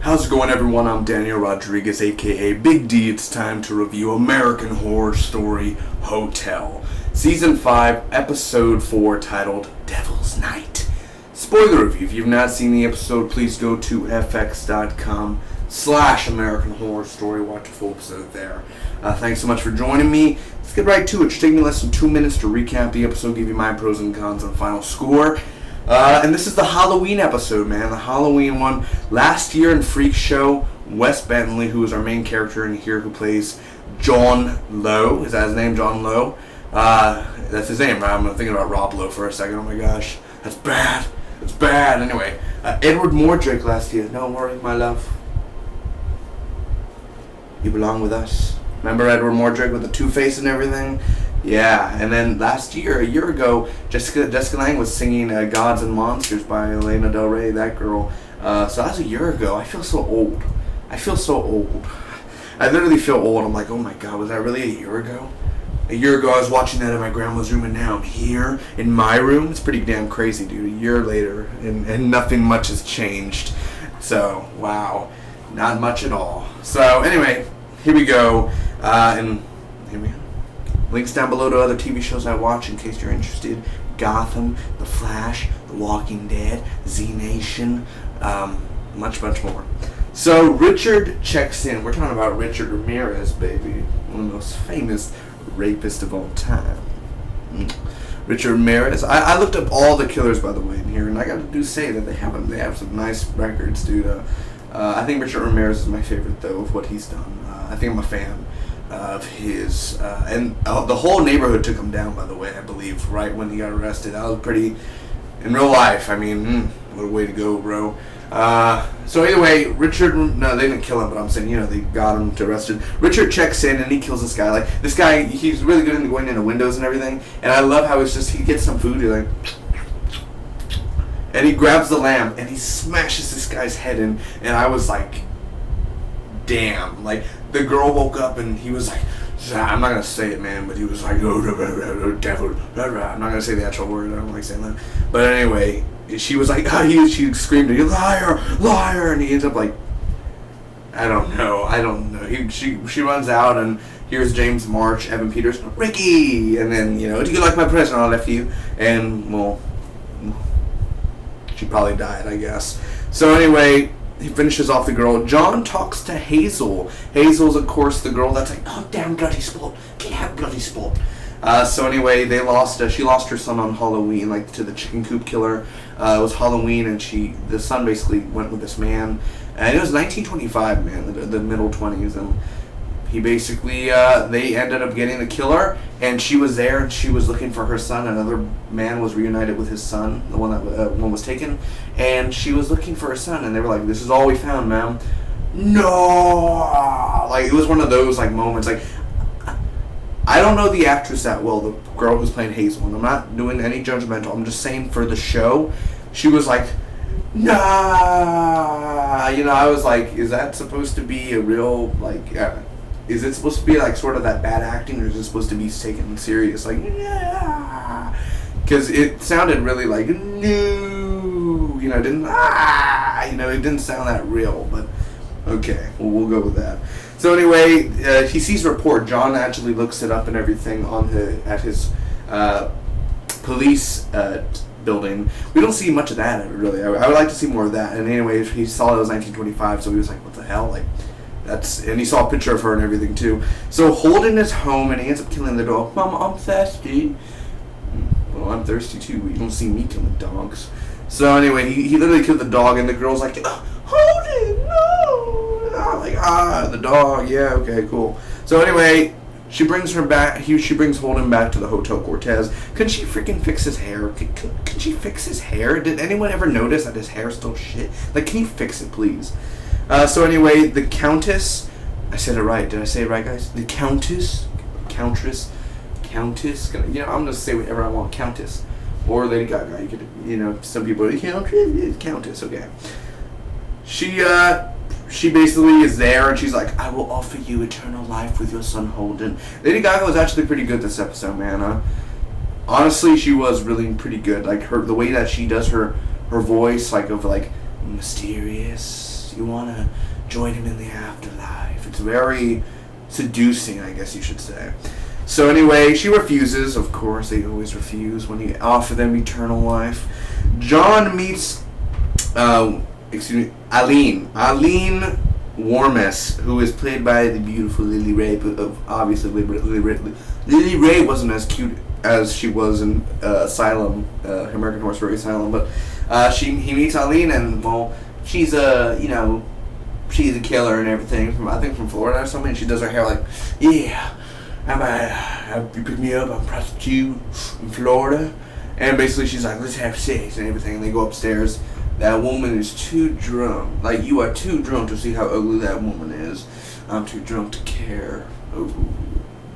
How's it going, everyone? I'm Daniel Rodriguez, aka Big D. It's time to review American Horror Story Hotel, Season 5, Episode 4, titled Devil's Night. Spoiler review. If you've not seen the episode, please go to fx.com/American Horror Story. Watch the full episode there. Thanks so much for joining me. Let's get right to it. It should take me less than 2 minutes to recap the episode, give you my pros and cons and final score. And this is the Halloween episode, man. The Halloween one. Last year in Freak Show, Wes Bentley, who is our main character in here, who plays John Lowe. Is that his name, John Lowe? That's his name, right? I'm thinking about Rob Lowe for a second. Oh my gosh. That's bad. It's bad. Anyway, Edward Mordrick last year. Don't worry, my love. You belong with us. Remember Edward Mordrick with the Two-Face and everything? Yeah, and then a year ago, Jessica Lange was singing Gods and Monsters by Elena Del Rey, that girl. So that was a year ago. I feel so old. I literally feel old. I'm like, oh my god, was that really a year ago? A year ago, I was watching that in my grandma's room, and now I'm here in my room. It's pretty damn crazy, dude. A year later, and nothing much has changed. So, wow. Not much at all. So, anyway, here we go. And here we go. Links down below to other TV shows I watch in case you're interested. Gotham, The Flash, The Walking Dead, Z Nation, much more. So Richard checks in. We're talking about Richard Ramirez, baby. One of the most famous rapists of all time. Richard Ramirez. I looked up all the killers, by the way, in here, and I got to say that they have some nice records, dude. I think Richard Ramirez is my favorite, though, of what he's done. I think I'm a fan of his, and the whole neighborhood took him down, by the way, I believe, right when he got arrested. That was pretty, in real life, I mean, what a way to go, bro. So anyway, no, they didn't kill him, but I'm saying, they got him arrested. Richard checks in, and he kills this guy. Like, this guy, he's really good at going into windows and everything, and I love how he gets some food, he's like, and he grabs the lamp, and he smashes this guy's head in, and I was like, damn. Like, the girl woke up and he was like, I'm not going to say it, man, but he was like, oh, devil, I'm not going to say the actual word, I don't like saying that. But anyway, she was like, she screamed, liar, liar, and he ends up like, I don't know. She runs out, and here's James March, Evan Peters, Ricky, and then, do you like my present I left you? And, well, she probably died, I guess. So anyway, he finishes off the girl. John talks to Hazel. Hazel's, of course, the girl that's like, oh, damn bloody sport. Can't have bloody sport. So anyway, she lost her son on Halloween, like, to the chicken coop killer. It was Halloween, and the son basically went with this man. And it was 1925, man, the middle 20s, and he basically, they ended up getting the killer, and she was there, and she was looking for her son. Another man was reunited with his son, the one that one was taken, and she was looking for her son, and they were like, this is all we found, ma'am. No! Like, it was one of those, like, moments, like, I don't know the actress that well, the girl who's playing Hazel, and I'm not doing any judgmental, I'm just saying for the show, she was like, nah, I was like, is that supposed to be a real, like, is it supposed to be like sort of that bad acting, or is it supposed to be taken serious? Like, yeah, because it sounded really like no, it didn't. It didn't sound that real. But okay, well, we'll go with that. So anyway, he sees a report. John actually looks it up and everything at his police building. We don't see much of that really. I would like to see more of that. And anyway, he saw it was 1925, so he was like, what the hell, like. And he saw a picture of her and everything too. So Holden is home, and he ends up killing the dog. Mom, I'm thirsty. Well, I'm thirsty too. You don't see me killing dogs. So anyway, he literally killed the dog, and the girl's like, Holden, no. I'm like, the dog. Yeah, okay, cool. So anyway, she brings her back. She brings Holden back to the Hotel Cortez. Couldn't she freaking fix his hair? Could she fix his hair? Did anyone ever notice that his hair's still shit? Like, can you fix it, please? So anyway, the Countess, I said it right. Did I say it right, guys? The Countess, I'm going to say whatever I want, Countess, or Lady Gaga. You could, some people are Countess, okay. She basically is there, and she's like, I will offer you eternal life with your son Holden. Lady Gaga was actually pretty good this episode, man. Honestly, she was really pretty good. Like, the way that she does her voice, like, of, like, mysterious. You want to join him in the afterlife. It's very seducing, I guess you should say. So anyway, she refuses. Of course, they always refuse when you offer them eternal life. John meets, Eileen Warmes, who is played by the beautiful Lily Ray. Obviously, Lily Ray wasn't as cute as she was in Asylum, American Horror Story Asylum, but he meets Eileen, and well, she's a killer and everything from Florida or something. And she does her hair like, yeah, you pick me up, I'm a prostitute in Florida, and basically she's like, let's have sex and everything. And they go upstairs. That woman is too drunk. Like, you are too drunk to see how ugly that woman is. I'm too drunk to care. Ooh.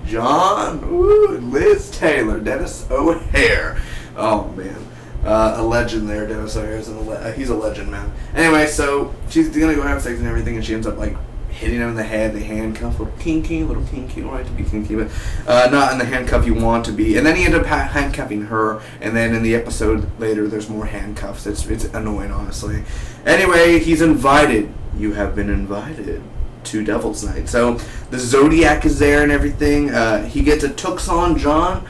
John, ooh, Liz Taylor, Dennis O'Hare. Oh, man. A legend there, Dennis O'Hare. He's a legend, man. Anyway, so she's going to go have sex and everything, and she ends up, like, hitting him in the head. They handcuff, a little kinky, right to be kinky, but not in the handcuff you want to be. And then he ended up handcuffing her, and then in the episode later, there's more handcuffs. It's annoying, honestly. Anyway, he's invited. You have been invited to Devil's Night. So the Zodiac is there and everything. He gets a Tucson John.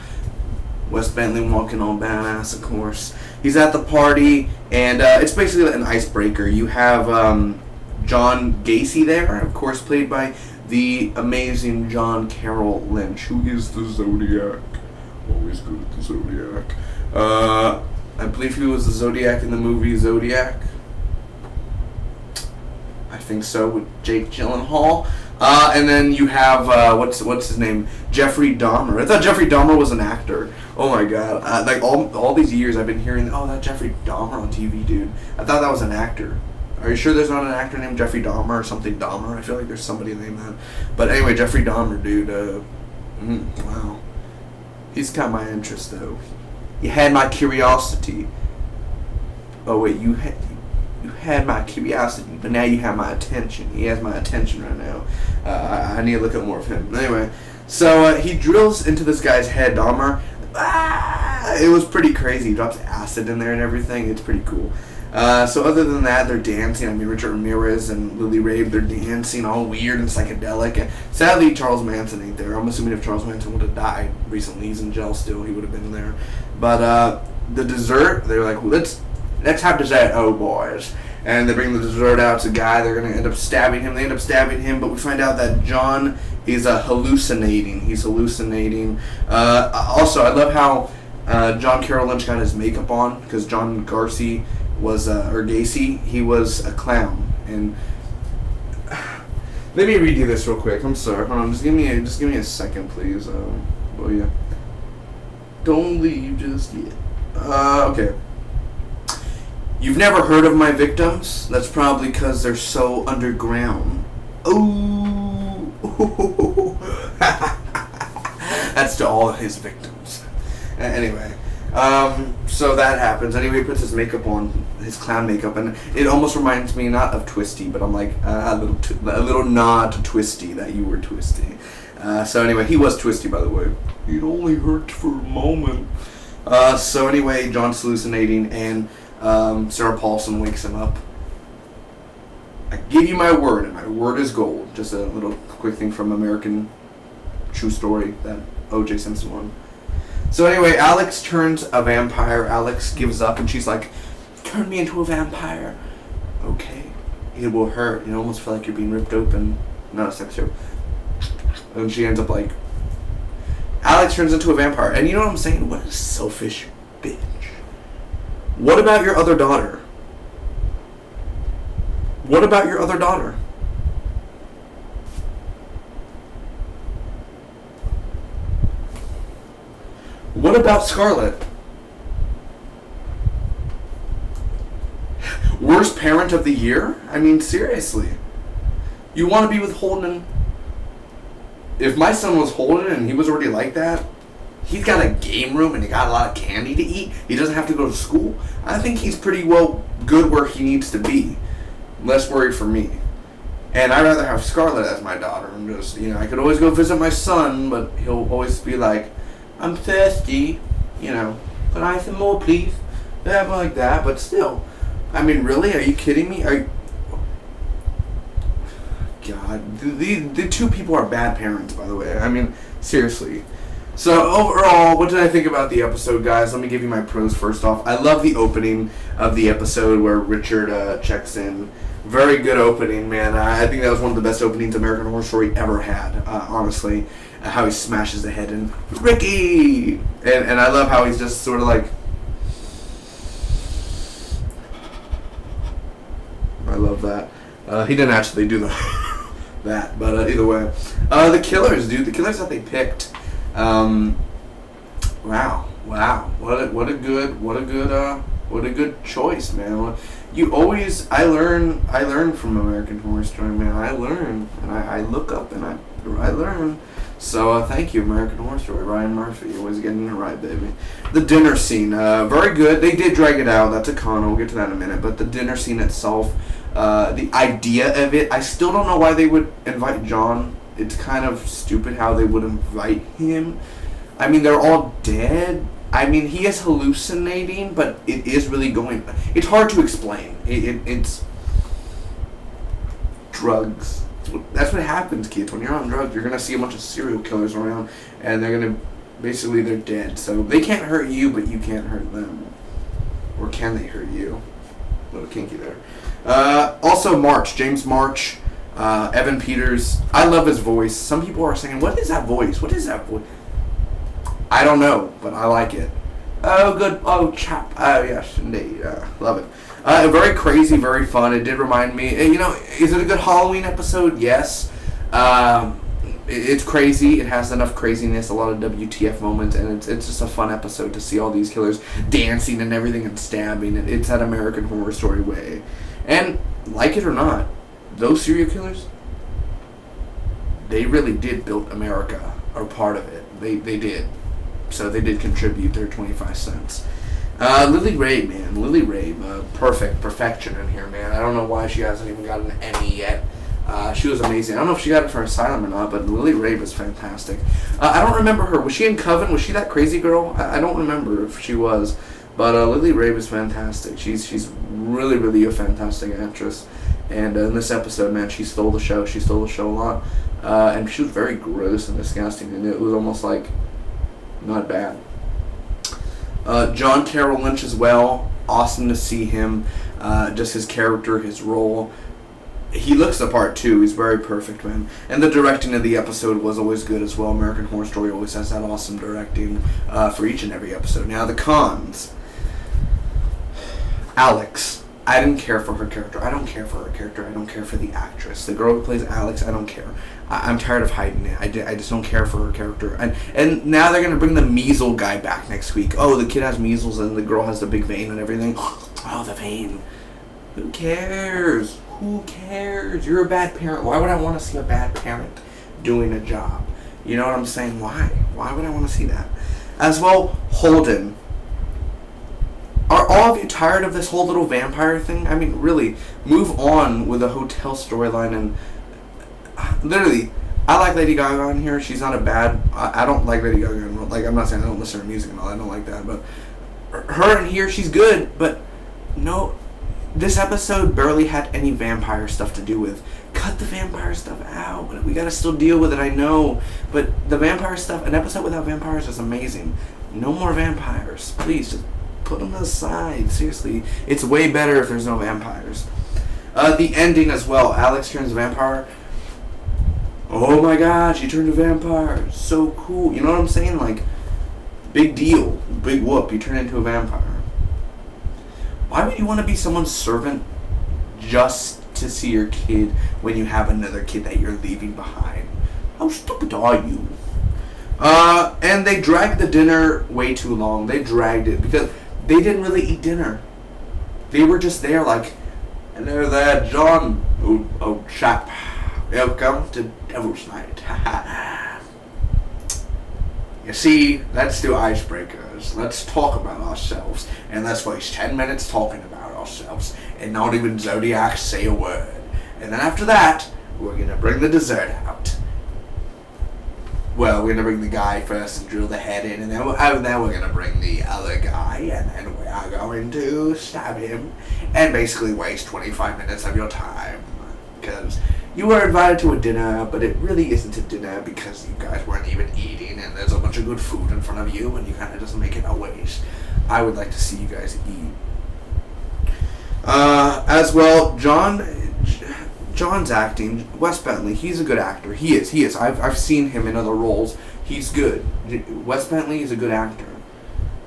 Wes Bentley walking on badass, of course. He's at the party, and it's basically an icebreaker. You have John Gacy there, of course, played by the amazing John Carroll Lynch, who is the Zodiac. Always good at the Zodiac. I believe he was the Zodiac in the movie Zodiac. I think so, with Jake Gyllenhaal. And then you have, what's his name? Jeffrey Dahmer. I thought Jeffrey Dahmer was an actor. Oh my god. Like, all these years I've been hearing, oh, that Jeffrey Dahmer on TV, dude. I thought that was an actor. Are you sure there's not an actor named Jeffrey Dahmer or something Dahmer? I feel like there's somebody named that. But anyway, Jeffrey Dahmer, dude. Wow. He's caught my interest, though. You had my curiosity. Oh, wait, you had my curiosity, but now you have my attention. He has my attention right now. I need to look at more of him. Anyway, so he drills into this guy's head, Dahmer. It was pretty crazy. He drops acid in there and everything. It's pretty cool. So other than that, they're dancing. I mean, Richard Ramirez and Lily Rabe, they're dancing all weird and psychedelic. And sadly, Charles Manson ain't there. I'm assuming if Charles Manson would have died recently, he's in jail still, he would have been there. But the dessert, they're like, well, let's have dessert, oh boys. And they bring the dessert out to the guy. They're going to end up stabbing him. They end up stabbing him, but we find out that John is hallucinating. He's hallucinating. Also, I love how John Carroll Lynch got his makeup on, because John Gacy was, he was a clown. And let me read you this real quick. I'm sorry. Hold on. Just give me a second, please. Oh yeah. Don't leave just yet. Okay. You've never heard of my victims? That's probably because they're so underground. Ooh. That's to all his victims. Anyway, so that happens. Anyway, he puts his makeup on, his clown makeup, and it almost reminds me not of Twisty, but I'm like a little nod to Twisty, that you were Twisty. So anyway, he was Twisty, by the way. It only hurt for a moment. So anyway, John's hallucinating, and Sarah Paulson wakes him up. I give you my word, and my word is gold. Just a little quick thing from American True Story, that O.J. Simpson one. So anyway, Alex turns a vampire. Alex gives up, and she's like, turn me into a vampire. Okay. It will hurt. You almost feel like you're being ripped open. Not a sex joke. And she ends up like, Alex turns into a vampire. And you know what I'm saying? What a selfish bitch. What about your other daughter? What about your other daughter? What about Scarlett? Worst parent of the year? I mean, seriously. You want to be with Holden? If my son was Holden and he was already like that, he's got a game room and he got a lot of candy to eat. He doesn't have to go to school. I think he's pretty well good where he needs to be. Less worried for me. And I'd rather have Scarlett as my daughter. I'm just, I could always go visit my son, but he'll always be like, I'm thirsty, can I have some more, please? Yeah, like that, but still. I mean, really? Are you kidding me? God, the two people are bad parents, by the way. I mean, seriously. So overall, what did I think about the episode, guys? Let me give you my pros first off. I love the opening of the episode where Richard checks in. Very good opening, man. I think that was one of the best openings American Horror Story ever had, honestly. How he smashes the head in, Ricky! And I love how he's just sort of like... I love that. He didn't actually do that, but either way. The killers, dude. The killers that they picked. Wow. What a good choice, man. I learn from American Horror Story, man. I learn, and I look up and I learn. So thank you, American Horror Story. Ryan Murphy, always getting it right, baby. The dinner scene, very good. They did drag it out. That's a con. We'll get to that in a minute. But the dinner scene itself, the idea of it, I still don't know why they would invite John. It's kind of stupid how they would invite him. I mean, they're all dead. I mean, he is hallucinating, but it is really going... It's hard to explain. It's drugs. That's what happens, kids. When you're on drugs, you're going to see a bunch of serial killers around, and they're going to... Basically, they're dead. So they can't hurt you, but you can't hurt them. Or can they hurt you? A little kinky there. Also, James March, Evan Peters. I love his voice. Some people are saying, what is that voice? What is that voice? I don't know, but I like it. Oh, good. Oh, chap. Oh, yes, indeed. Love it. Very crazy, very fun. It did remind me, is it a good Halloween episode? Yes. It's crazy. It has enough craziness, a lot of WTF moments, and it's just a fun episode to see all these killers dancing and everything and stabbing. It's that American Horror Story way. And, like it or not, those serial killers, they really did build America, or part of it. They did. So they did contribute their 25 cents. Lily Rabe, man. Lily Rabe. Perfection in here, man. I don't know why she hasn't even gotten an Emmy yet. She was amazing. I don't know if she got it for Asylum or not, but Lily Rabe is fantastic. I don't remember her. Was she in Coven? Was she that crazy girl? I don't remember if she was. But Lily Rabe is fantastic. She's really, really a fantastic actress. And in this episode, man, she stole the show. She stole the show a lot. And she was very gross and disgusting. And it was almost like... not bad. John Carroll Lynch as well. Awesome to see him. Just his character, his role. He looks the part too. He's very perfect, man. And the directing of the episode was always good as well. American Horror Story always has that awesome directing for each and every episode. Now the cons. Alex. I didn't care for her character. I don't care for her character. I don't care for the actress. The girl who plays Alex, I don't care. I'm tired of hiding it. I just don't care for her character. And now they're going to bring the measles guy back next week. Oh, the kid has measles and the girl has the big vein and everything. Oh, the vein. Who cares? Who cares? You're a bad parent. Why would I want to see a bad parent doing a job? You know what I'm saying? Why? Why would I want to see that? As well, Holden. Are all of you tired of this whole little vampire thing? I mean, really, move on with the hotel storyline and... Literally, I like Lady Gaga on here. She's not a bad... I don't like Lady Gaga. Like, I'm not saying I don't listen to her music and all. I don't like that. But her in here, she's good. But no, this episode barely had any vampire stuff to do with. Cut the vampire stuff out. We gotta still deal with it, I know. But the vampire stuff, an episode without vampires is amazing. No more vampires. Please, just put them aside. Seriously. It's way better if there's no vampires. The ending as well. Alex turns vampire. Oh my god, she turned a vampire. So cool. You know what I'm saying? Like, big deal. Big whoop. You turn into a vampire. Why would you want to be someone's servant just to see your kid when you have another kid that you're leaving behind? How stupid are you? And they dragged the dinner way too long. They dragged it because they didn't really eat dinner. They were just there like, hello there, John. Oh chap. Welcome to Devil's Night. You see, let's do icebreakers. Let's talk about ourselves. And let's waste 10 minutes talking about ourselves. And not even Zodiac say a word. And then after that, we're going to bring the dessert out. well, we're going to bring the guy first and drill the head in, and then we're going to bring the other guy, and then we are going to stab him, and basically waste 25 minutes of your time. Because you were invited to a dinner, but it really isn't a dinner because you guys weren't even eating, and there's a bunch of good food in front of you, and you kind of just make it a waste. I would like to see you guys eat. As well, John's acting. Wes Bentley, he's a good actor. He is. I've seen him in other roles. He's good. Wes Bentley is a good actor.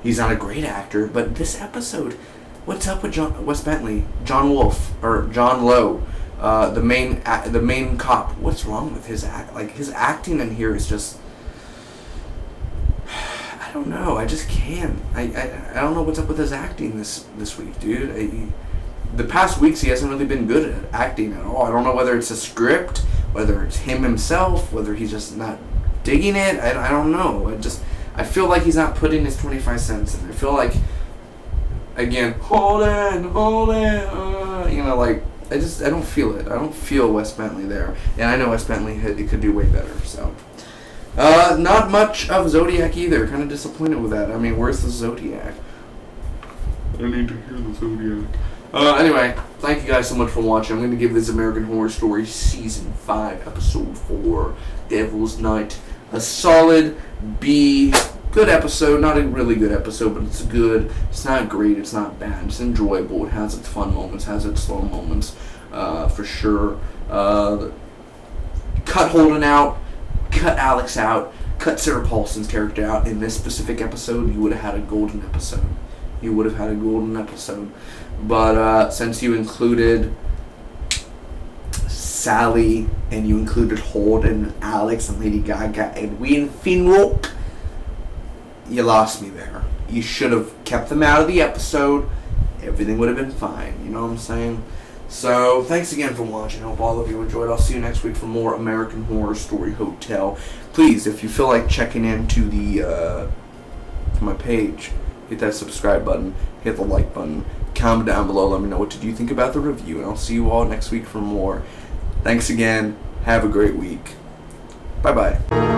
He's not a great actor, but this episode, what's up with Wes Bentley? John Wolfe or John Lowe, the main cop. What's wrong with his act? Like, his acting in here is just, I don't know. I just can't. I don't know what's up with his acting this week, dude. The past weeks he hasn't really been good at acting at all. I don't know whether it's a script, whether it's him himself, whether he's just not digging it. I don't know. I feel like he's not putting his 25 cents in. I feel like, again, hold on, like, I don't feel it. I don't feel Wes Bentley there. And I know Wes Bentley could do way better, so. Not much of Zodiac either. Kind of disappointed with that. I mean, where's the Zodiac? I need to hear the Zodiac. Anyway, thank you guys so much for watching. I'm going to give this American Horror Story Season 5, Episode 4, Devil's Night, a solid B. Good episode. Not a really good episode, but it's good. It's not great. It's not bad. It's enjoyable. It has its fun moments, has its slow moments, for sure. Cut Holden out. Cut Alex out. Cut Sarah Paulson's character out. In this specific episode, you would have had a golden episode. But since you included Sally and you included Holden, Alex, and Lady Gaga, and Wayne Finrock, you lost me there. You should have kept them out of the episode. Everything would have been fine. You know what I'm saying? So, thanks again for watching. I hope all of you enjoyed. I'll see you next week for more American Horror Story Hotel. Please, if you feel like checking into to my page, hit that subscribe button, hit the like button, comment down below, let me know what did you think about the review, and I'll see you all next week for more. Thanks again. Have a great week. Bye-bye.